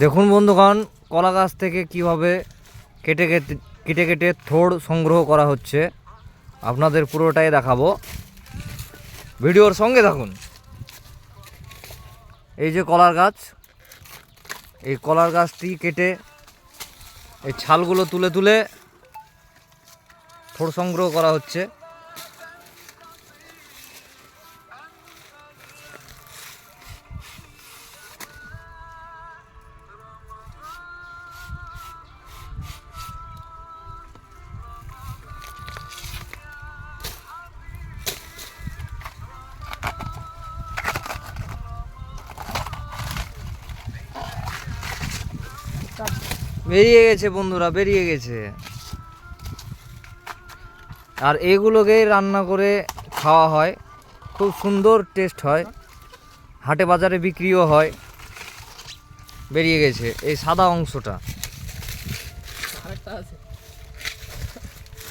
দেখুন বন্ধুগণ, কলা গাছ থেকে কিভাবে কেটে কেটে কেটে কেটে থোড় সংগ্রহ করা হচ্ছে আপনাদের পুরোটাই দেখাবো। ভিডিওর সঙ্গে থাকুন। এই যে কলার গাছ, এই কলার গাছটি কেটে এই ছালগুলো তুলে তুলে থোড় সংগ্রহ করা হচ্ছে। বেরিয়ে গেছে বন্ধুরা, বেরিয়ে গেছে। আর এগুলোকেই রান্না করে খাওয়া হয়, খুব সুন্দর টেস্ট হয়, হাটে বাজারে বিক্রিও হয়। বেরিয়ে গেছে এই সাদা অংশটা।